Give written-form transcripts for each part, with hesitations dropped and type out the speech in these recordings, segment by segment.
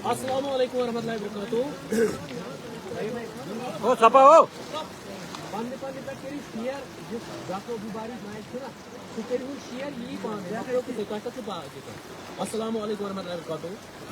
Assalamu alaikum warahmatullahi wabarakatuh. Assalamu alaikum warahmatullahi wabarakatuh.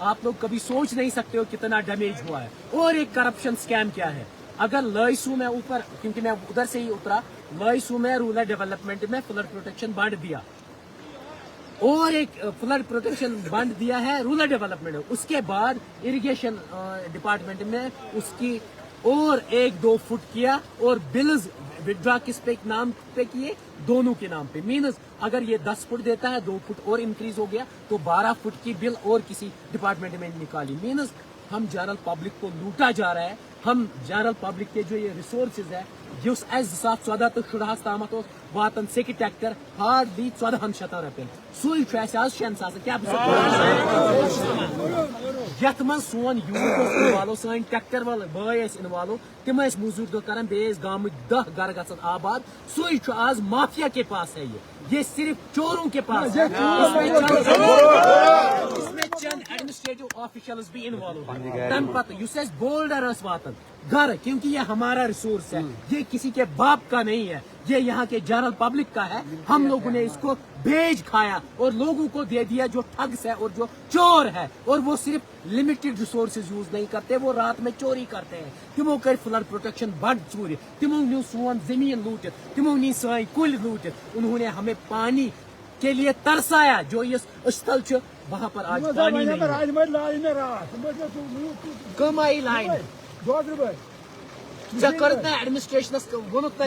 آپ لوگ کبھی سوچ نہیں سکتے ہو کتنا ڈیمیج ہوا ہے. اور ایک کرپشن اسکیم کیا ہے, اگر لائسو میں اوپر, کیونکہ میں ادھر سے ہی اترا, لائسو میں رورل ڈیولپمنٹ میں فلڈ پروٹیکشن بانٹ دیا, اور ایک فلڈ پروٹیکشن بانٹ دیا ہے رورل ڈیولپمنٹ. اس کے بعد اریگیشن ڈپارٹمنٹ میں اس کی اور 1-2 فٹ کیا, اور بلز وڈرا کس پہ نام پہ کیے, دونوں کے نام پہ. مینز اگر یہ 10 فٹ دیتا ہے 2 فٹ اور انکریز ہو گیا تو 12 فٹ کی بل اور کسی ڈپارٹمنٹ میں نکالی. مینز ہم جنرل پبلک کو لوٹا جا رہا ہے. ہم جنرل پبلک کے جو یہ ریسورسز ہے جس 2014 تو شُرہس تامت واتن سیکہ ٹریکٹر ہارڈلی 1400 رۄپین, سُے آز 6 کیا یتھ من سون یوٗتھ انوالو, سٲنۍ ٹریکٹر وول بٲے ٲسۍ انوالو, تم ٲسۍ موٚزوٗرۍ دۄہ کران, بیٚیہِ ٲسۍ گامٕکۍ 10 گھر گژھان آباد. سُے چھُ آز مافیا کے پاس ہے, یہ صرف چوروں کے پاس ہے. اس میں چند ایڈمنسٹریٹو آفیشلز بھی انوالو ہیں. تمہ پتہ یُس اَسہِ بولڈر ٲسۍ واتان گھر, کیونکہ یہ ہمارا ریسورس ہے, یہ کسی کے باپ کا نہیں ہے, یہ یہاں کے جنرل پبلک کا ہے. ہم لوگوں نے اس کو بھیج کھایا اور لوگوں کو دے دیا جو ٹھگس ہے اور جو چور ہے, اور وہ صرف لمیٹڈ ریسورسز یوز نہیں کرتے, وہ رات میں چوری کرتے ہیں. تمو کر فلڈ پروٹیکشن بڑ چوری, تمو نیو سون زمین لوٹت, تمو نی سٲنۍ کُلۍ لوٹت. انہوں نے ہمیں پانی کے لیے ترسایا, جو اس استھل چھ وہاں پر آج پانی نہیں ہے. کم آئی لائن ژےٚ کٔرٕتھ نا ایڈمنسٹریشنس ووٚنُکھ نا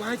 5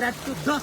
3 to 10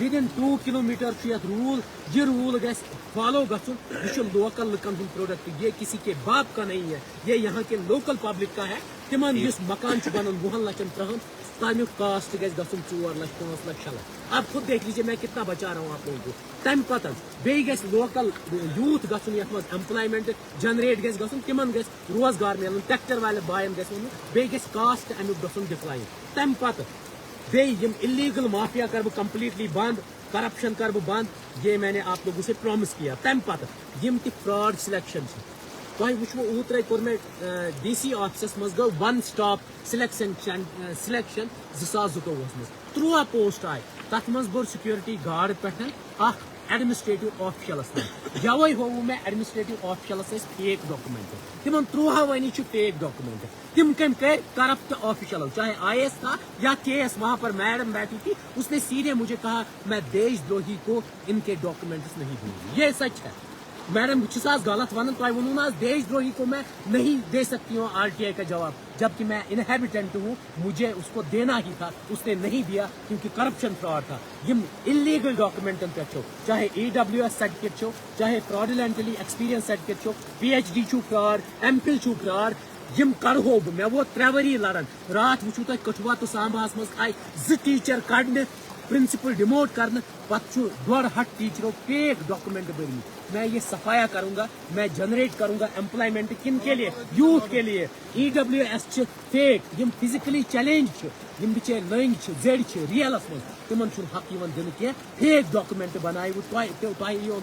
within 2 kilometer rule, یہ rule گژھِ follow گژھُن. یہ چھُ local لُکن ہُنٛد product. یہ کسی کے باپ کا نہیں ہے, یہ یہاں کے local public کا ہے. تمن یُس مکان چھُ بنان 2 لچھن 3 تمیُک کاسٹ گژھِ گژھُن 4 لچھ 5 لچھ 6 لچھ. آپ خود دیکھ لیجیے میں کتنا بچا رہا ہوں آپ لوگوں کو. تمہِ پتہٕ بیٚیہِ گژھِ لوکل یوٗتھ گژھُن یتھ منٛز ایمپلایمنٹ جنریٹ گژھِ گژھُن, تمن گژھِ روزگار ملُن, ٹریکٹر والے بایَن گژھِ ونُن, بیٚیہِ گژھِ کاسٹ امیُک گژھُن ڈِکلاین. تمہِ پتہٕ بیٚیہِ یِم الیگل مافیا کر بہٕ کمپلیٹلی بند, کرپشن کر بہٕ بند. یہ میں نے آپ لوگوں سے پرومس کیا. تمہِ پتہٕ یِم تہِ فراڈ سلیکشن چھِ, تۄہہِ وٕچھوٕ اوترے کوٚر مےٚ ڈی سی آفسس منٛز گوٚو 1 سٹاپ سلیکشن 2022 منٛز 13 پوسٹ آیہِ. تتھ منٛز بوٚر سکیورٹی گارڈ پٮ۪ٹھ اکھ ایڈمنسٹریٹو آفیشلس تام. یوے ہووُ مےٚ ایڈمنسٹریٹو آفیشلس ٲسۍ فیک ڈاکومنٹ. تمن 13 چھِ فیک ڈاکومنٹ. تم کم کر کرپٹ آفیشل, چاہے آئی ایس تھا یا کے ایس, وہاں پر میڈم بیٹھی تھی, اس نے سیدھے مجھے کہا میں دیش دروہی کو ان کے ڈاکومنٹس نہیں دوں گی. یہ سچ ہے. میڈم چھس غلط ونان, تہ ونو نا دیش دروہی کو میں نہیں دے سکتی ہوں آر ٹی آئی کا جواب, جبکہ میں انہیبیٹنٹ ہوں, مجھے اس کو دینا ہی تھا, اس نے نہیں دیا کیونکہ کرپشن فراڈ تھا. یم انلیگل ڈاکومنٹن پہ چاہے EWS سرٹیفکیٹ چاہے fraudulently experience certificate PhD fraud, MPhil fraud, یم کرہو بہ. مے ووت 3 ؤری لڑان. رات وچھو تہ کٹھوا تو سامباہس مز آئی 2 ٹیچر کڑنے, پرنسپل ڈیموٹ کرنے, پتہ 1.5 ٹیچروں فیک ڈاکومنٹ بھرمی. میں یہ صفایا کروں گا, میں جنریٹ کروں گا امپلائمنٹ کن کے لیے, یوتھ کے لیے. EWS fake, M physically challenge, M بچے لنگ زڑ ریئلس مز, تمن حق دن کی فیک ڈاکومنٹ بنائے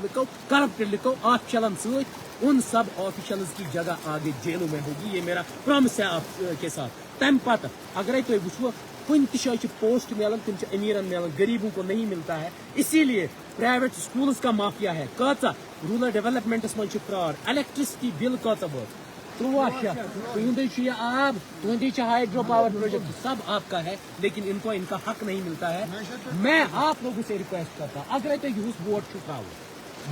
لکھو کرپٹ لکھو آفیشلن ست. ان سب آفیشلز کی جگہ آگے جیلوں میں ہوگی. یہ میرا پرومس ہے آپ کے ساتھ. تم پتہ اگر تھی وچھو کن تہ جائے پوسٹ ملان, تم امیرن ملان, غریبوں کو نہیں ملتا ہے. اسی لیے پرائیویٹ سکولز کا مافیا ہے. کاژا رورل ڈیولپمنٹس مز فراڈ. الیکٹرسٹی بل کاژا ووت 13 شیٚتھ. تہندے یہ آب, تہندی ہائیڈرو پاور پروجیکٹ سب آپ کا ہے, لیکن ان کو ان کا حق نہیں ملتا ہے. میں آپ لوگوں سے ریکویسٹ کرتا ہوں, اگر تھی یہس ووٹ تراو,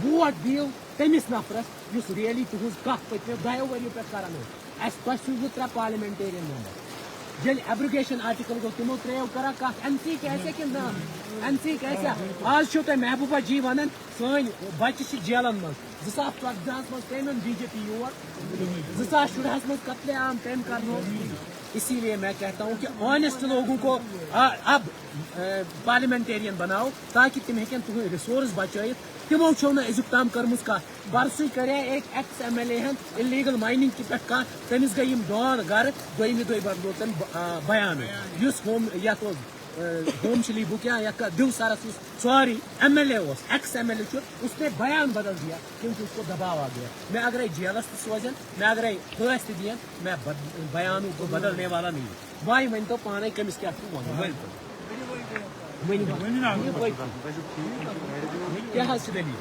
ووٹ دیو تمس نفرس یس ریئلی تہذ کت پتمو 2 ؤریو پہ کران. تہ سوزو 3 پارلیمنٹرین ممبر. جل ایبروگیشن آرٹیکل گو تمو ترو کرا کت این سی کیسے کن این سی کیسے. آج چھو تہ محبوبہ جی ونان سن بچہ جیلن مز. 2014 مز تمن BJP یور, 2014 مز قتل عام تم کرنو. اسی لیے میں کہتا ہوں کہ آنےسٹ لوگوں کو اب پارلیمنٹرین بناؤ تاکہ تم ہیکن تہذ ریسورس بچائت. تمو چھو نا ازک تام کرمز کت. برسے کرے ایک ایکس MLA ہن انلیگل مائننگ کی پہ کت, تمس گئی ڈان گر, دویمہ دہ بدلو تم بیان. اس ہوم یت ہوم چلی بک یا دیو سرس سوری MLA ایکس MLA اس نے بیان بدل دیا کیونکہ اس کو دباؤ آ گیا. میں اگر جیلس تہ سوزن, میں اگر پھانس تہ دین, میں بیانوں کو بدلنے والا نہیں ہوں. بھائی ون تو پانے کمس کیا کیا حس دلیل.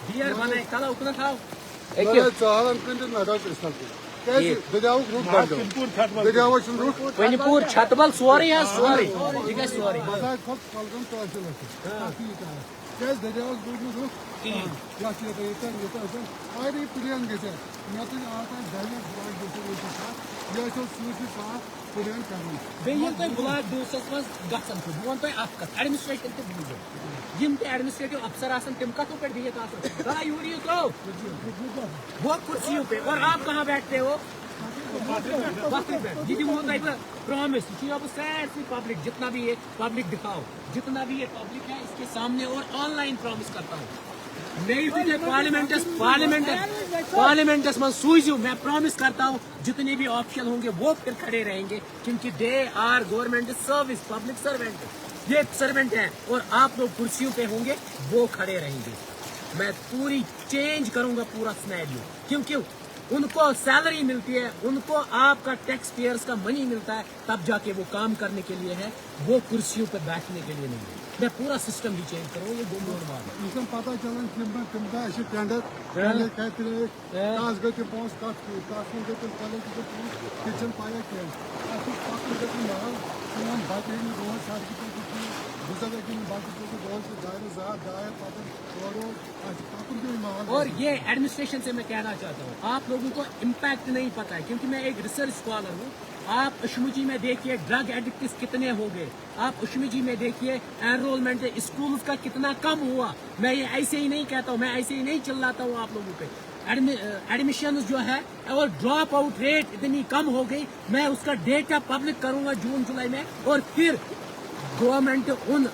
ڈیر بنائے کلا اکنا تھاؤ ونی پور چھتبل سوری سوری یہ گھر سوری. بیٚیہِ ییٚلہِ تۄہہِ بٕلاک ڈوٗسس منٛز گژھان چھُ, بہٕ وَنہٕ تۄہہِ اکھ کتھ, ایڈمنسٹریشن تہِ بوٗزِو. یم تہِ ایڈمنسٹریٹو افسر آسان تم کتوں پہ بہت آسان. ذرا یوری تو وہ کرسیوں پہ, اور آپ کہاں بیٹھتے ہو؟ یہ دوں تہ بہ پرومس, یہ بہ سارسی پبلک جتنا بھی یہ پبلک دکھاؤ, جتنا بھی یہ پبلک ہے اس کے سامنے اور آن لائن پرومس کرتا ہوں. میں پارلیمنٹس من سوزیو, میں پرومس کرتا ہوں جتنے بھی آفیشل ہوں گے وہ پھر کھڑے رہیں گے, کیونکہ they are government service, public servant, یہ سروینٹ ہیں, اور آپ لوگ کرسیوں پہ ہوں گے وہ کھڑے رہیں گے. میں پوری چینج کروں گا پورا سینیریو, کیونکہ ان کو سیلری ملتی ہے, ان کو آپ کا ٹیکس پیئرس کا منی ملتا ہے, تب جا کے وہ کام کرنے کے لیے ہے, وہ کرسیوں پہ بیٹھنے کے لیے نہیں ہے. میں پورا سسٹم بھی چینج کروں, یہ دو موڑ بات ہے. پتہ چلان ٹینڈر گئی تم پونس کت گئی تم کچن پایا کی بچے روز سڑکہ پہ اور یہ ایڈمنسٹریشن سے میں کہنا چاہتا ہوں آپ لوگوں کو امپیکٹ نہیں پتا ہے کیونکہ میں ایک ریسرچ اسکالر ہوں. آپ اشمجی میں دیکھیے ڈرگ ایڈکٹس کتنے ہو گئے. آپ اشمجی میں دیکھیے انرولمنٹ اسکولز کا کتنا کم ہوا. میں یہ ایسے ہی نہیں کہتا ہوں, میں ایسے ہی نہیں چلاتا ہوں آپ لوگوں پہ. ایڈمیشنز جو ہے اور ڈراپ آؤٹ ریٹ اتنی کم ہو گئی. میں اس کا ڈیٹا پبلک کروں گا جون جولائی میں. اور پھر گورنمنٹ ان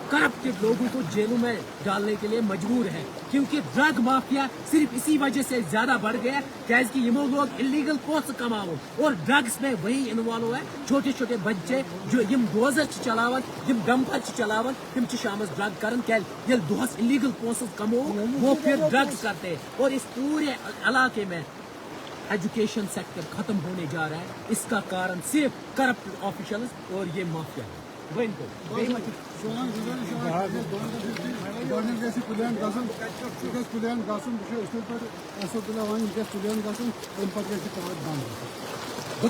کرپٹڈ لوگوں کو جیلوں میں ڈالنے کے لیے مجبور ہے کیونکہ ڈرگ مافیا صرف اسی وجہ سے زیادہ بڑھ گیا کیازِ کہ یہ لوگ الیگل پونسہ کماؤ اور ڈرگس میں وہی انوالو ہے. چھوٹے چھوٹے بچے جو یم ڈوزر چلاون یم ڈمپر چلاون تم شامس ڈرگ کرن کیازِ یل دہس الیگل پونسہ کمو وہ پھر ڈرگس کرتے ہیں. اور اس پورے علاقے میں ایجوکیشن سیکٹر ختم ہونے جا رہا ہے. اس کا کارن صرف کرپٹ آفیشلز اور یہ مافیا ہے. بہ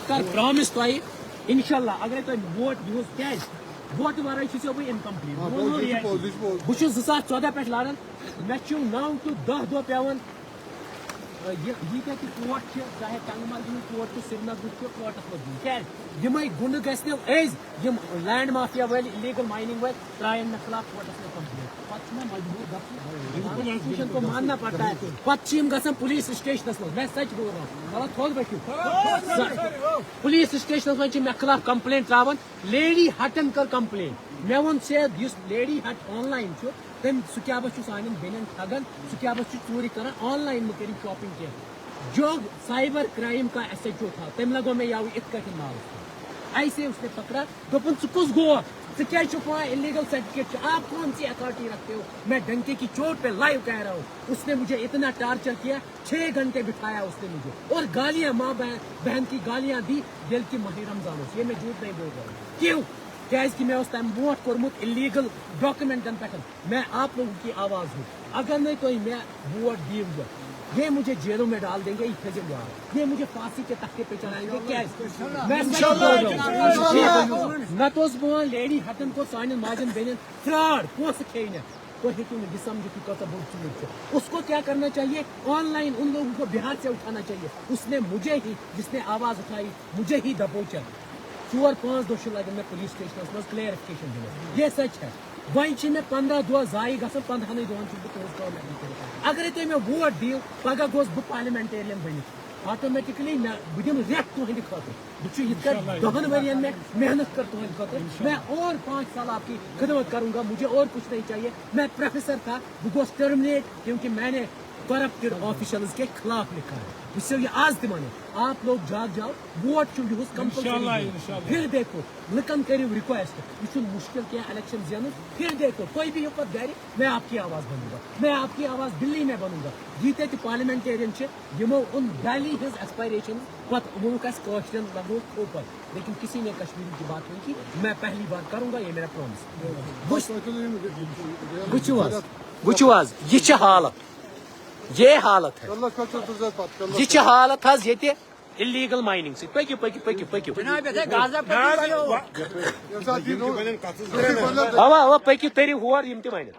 کر پرامس تہ انشاءاللہ اگر تہ ووٹ دِیو کیازِ ووٹ ورٲے چھُسو بہٕ اِنکمپلیٖٹ. بہٕ چھُس 2014 پٮ۪ٹھ لڑان. مےٚ چھُ 9 ٹو 10 دۄہ پیوان ییٖتیاہ تہِ کوٹ چھِ چاہے ٹنگمرگہِ ہُنٛد کوٹ چھُ سرینگرُک چھُ کوٹس منٛز دِیُن کیازِ یِمے گُنڈٕ گژھِ نہٕ أزۍ یِم لینڈ مافیا وٲلۍ الیگل مایننگ وٲلۍ ترٛایَن مےٚ خلاف کوٹس منٛز کمپلینٹ. پتہٕ چھُ مےٚ مجبوٗر گژھُن کانسٹیٹیوشن کو ماننا پڑتا ہے. پتہٕ چھِ یِم گژھان پولیس سٹیشنس منٛز. میں سچ بول رہا ہوں مطلب تھوٚد بٔٹھِو پولیس سٹیشنس منٛز چھِ مےٚ خلاف کمپلینٹ تراوان. لیڈی ہٹن کٔر کمپلینٹ. مےٚ ووٚن سیٚد یُس لیڈی ہٹ آن لایِن چھُ تٔمۍ سُہ کیٛاہ بہٕ چھُ سانٮ۪ن بیٚنٮ۪ن ٹھگان سُہ کیٛاہ بہٕ چھُ ژوٗرِ کران آن لایِن مہٕ کٔرِو شاپنگ کینٛہہ. جو سائبر کرائم کا ایس ایچ او تھا تم لگو میں یاو ات کٹن نالس ایسے اس نے پکڑا دوپن ژٕ کُس گوکھ ژٕ کیٛازِ چھُکھ وہاں الیگل سرٹیفکیٹ چھُ آپ کون سی اتھارٹی رکھتے ہو. میں ڈنکے کی چوٹ پہ لائیو کہہ رہا ہوں. اس نے مجھے اتنا ٹارچر کیا 6 گھنٹے بٹھایا اس نے مجھے اور گالیاں ماں بہن کی گالیاں دی. دل کی ماہ رمضان یہ میں جھوٹ نہیں بول رہا ہوں. کیوں کیازِ کہ میں اس تم ووٹ کورمت الیگل ڈاکومنٹن پہ. میں آپ لوگوں کی آواز ہوں. اگر نہیں تو میں ووٹ دیو یہ مجھے جیلوں میں ڈال دیں گے. یہ مجھے پھانسی کے تختے پہ چلائیں گے. نہ تو بہت لیڈی ہٹن کو سان ماجن بہن فراڈ پونسہ کھینے تو ہیٚکِو نہٕ یہ سمجھِتھ کہ بوٚڑ چیٖز چھُ. اس کو کیا کرنا چاہیے آن لائن ان لوگوں کو بہار سے اٹھانا چاہیے. اس نے مجھے ہی جس نے آواز اٹھائی مجھے ہی دبوچا. 4-5 دۄہ لگن میں پولیس سٹیشنس منٛز کلیریفکیشن دِنس. یہ سچ ہے. وۄنۍ مے 15 دۄہ ضایع گژھان. 15 دۄہن چھُس بہٕ تُہنٛز کٲم ہٮ۪کان کٔرِتھ. اگرے تُہۍ مےٚ ووٹ دِیِو پگاہ گوٚژھ بہٕ پارلِمنٹیرین بٔنِتھ آٹومیٹکلی بہٕ دِمہٕ رٮ۪تھ تُہنٛدِ خٲطرٕ. بہٕ چھُس یِتھ کٔنۍ 10 ؤرین میں محنت کر تُہنٛدِ خٲطرٕ. میں اور 5 سال آپ کی خدمت کروں گا. مجھے اور کچھ نہیں چاہیے. میں پروفیسر تھا بہٕ گوس ٹرمنیٹ کیونکہ میں نے کرپٹڈ آفیشلز کے خلاف لکھا ہے. اس سے یہ آج تہِ ونے آپ لوگ جاگ جاؤ ووٹ چھُ یِہُس کمپلسری. پھر دیکھو لکن کٔرِو رِکویسٹ. یہ چھُنہٕ مشکل کینٛہہ الیکشن زینُن. پھر دیکھو تُہۍ بِہِو پتہٕ گرِ. میں آپ کی آواز بنوں گا. میں آپ کی آواز دلی میں بنوں گا. ییٖتیاہ تہِ پارلِمنٹیرین چھِ یِمو اوٚن دہلی ہٕنٛز ایسپائریشن پتہٕ ووٚنُکھ اَسہِ کٲشرٮ۪ن لگو کھوپر. لیکن کسی نے کشمیری کی بات نہیں کی. میں پہلی بار کروں گا یہ میرا پرومس. وٕچھِو حظ یہ چھِ حالت. یہ حالت ہے یہ چھِ حالت حظ ییٚتہِ الیگل مایننگ سۭتۍ. پٔکِو پٔکِو پٔکِو پٔکِو اوا اوا پٔکِو تٔرِو ہور یِم تہِ وَنن.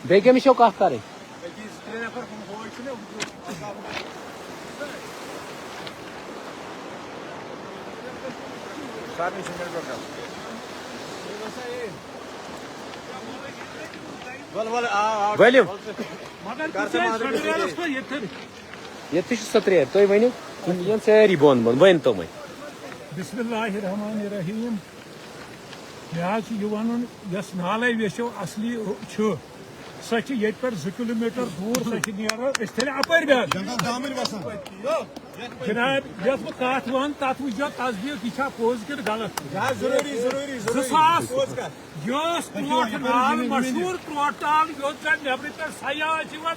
بیٚیہِ کٔمِس چھو کتھ کرٕنۍ. ؤلِو ییٚتہِ چھُ ستریر. تُہۍ ؤنِو یِم یِن سٲری بۄن بۄن. ؤنۍ تو وۄنۍ. بسم اللہ الرحمن الرحیم. مےٚ حظ چھُ یہِ وَنُن یۄس نالے ویٚسو اصلی چھُ سۄ چھِ ییٚتہِ پٮ۪ٹھ 2 کِلوٗمیٖٹر دوٗر. سۄ چھِ نیران أسۍ تیٚلہِ اَپٲرۍ بیٚہن جِناب. یۄس بہٕ کتھ وَنہٕ تتھ وٕچھزیو تصدیٖق یہِ چھا پوٚز کِنہٕ غلط. 2000 یہِ اوس ترٛوٹ نال مشہوٗر ترٛوٹ نال یوٚت زن نیٚبرٕ پٮ۪ٹھ سیاح چھِ یِوان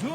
2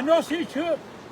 NOC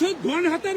200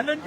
LNG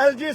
LG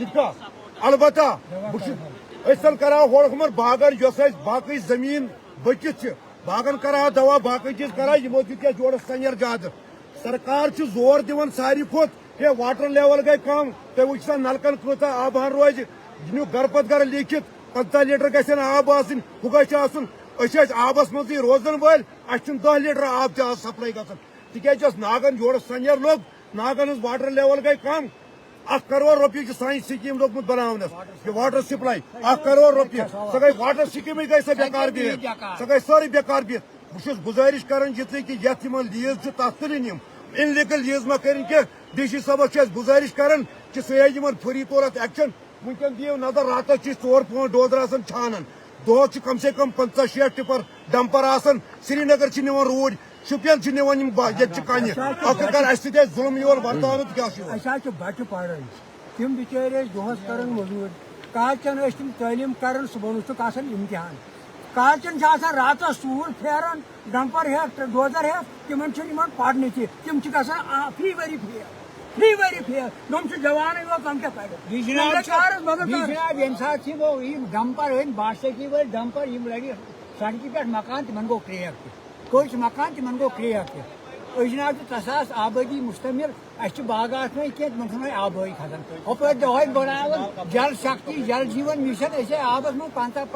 دکھا البتہ بہت کرا ہور باغن یس باقی زمین بچت باغن کرا دوا باقی چیز کرا یمو دیا جوڑس سنیر زیادہ سرکار زور دان ساری کھت ہے واٹر لیول گئی کم تھی وچھا نلکن کتا آبان روز جنو گر پتہ گر لیکھت 15 لیٹر گھن آب آسن ہُہ گژھِ آسُن أسۍ ٲسۍ آبس منٛزٕے روزن وٲلۍ اَسہِ چھُنہٕ 10 لیٹر آب تہِ آز سپلاے گژھان تِکیازِ یۄس ناگن جوڑس سنیر لوٚگ ناگن ہٕنٛز واٹر لیول گئی کم 1 کروڑ رۄپیہِ چھِ سانہِ سکیٖم لوٚگمُت بناونس یہِ واٹر سپلاے 1 کروڑ رۄپیہِ سۄ گئی واٹر سکیٖمٕے گئی سۄ بیکار بِہِتھ سۄ گئی سٲرٕے بیکار بِہِتھ بہٕ چھُس گُزٲرِش کران یِژٕے کہِ یتھ یِمن لیٖز چھِ تتھ تُلٕنۍ یِم ان لیگل لیٖز ما کٔرِنۍ کینٛہہ ڈی سی صٲبس چھِ أسۍ گُزٲرِش کران کہِ سُہ ہیٚیہِ یِمن فوری طور اتھ ایکشن ونکیٚن دِیِو نظر راتس چھِ 4-5 ڈوزر آسان چھانان دۄہس چھِ کم سے کم 50-60 ٹپر ڈمپر آسان سری نگر چھِ نِوان روٗدۍ شُپین چھِ نِوان یِم ییٚتہِ چھِ کنہِ آخر اسہِ سۭتۍ آسہِ ظُلم یور ورتاونہٕ کیاہ چھُ اَسہِ بچہِ پران تِم بِچٲرۍ ٲسۍ دۄہس کران موٚزوٗرۍ کالچن ٲسۍ تِم تعلیٖم کران صبحن اوسُکھ آسان امتحان کالچن چھِ آسان راتس ژوٗر پھیران ڈمپر ہیٚتھ ڈوزر ہیٚتھ تِمن چھُنہٕ یِوان پرنہٕ تہِ تِم چھِ گژھان فی ؤری فیل تِم چھِ جوانٕے یوت تِم کیاہ پرن جناب ییٚمہِ ساتہٕ یِم ڈمپر أنۍ باشکی وٲلۍ ڈمپر یِم لگہِ سڑکہِ پٮ۪ٹھ مکان تِمن گوٚو کرٛیک تہِ کٔج مکان تِمن گوٚو کرٛیک تہِ أسۍ جناب چھِ تساس آبٲدی مُشتمل اَسہِ چھِ باغات وۄنۍ کینٛہہ تِمن چھُنہٕ وۄنۍ آبٲیی کھسان ہُپٲرۍ دۄہے بناوان جل شکتی جل جیون مشن أسۍ آبس منٛز 50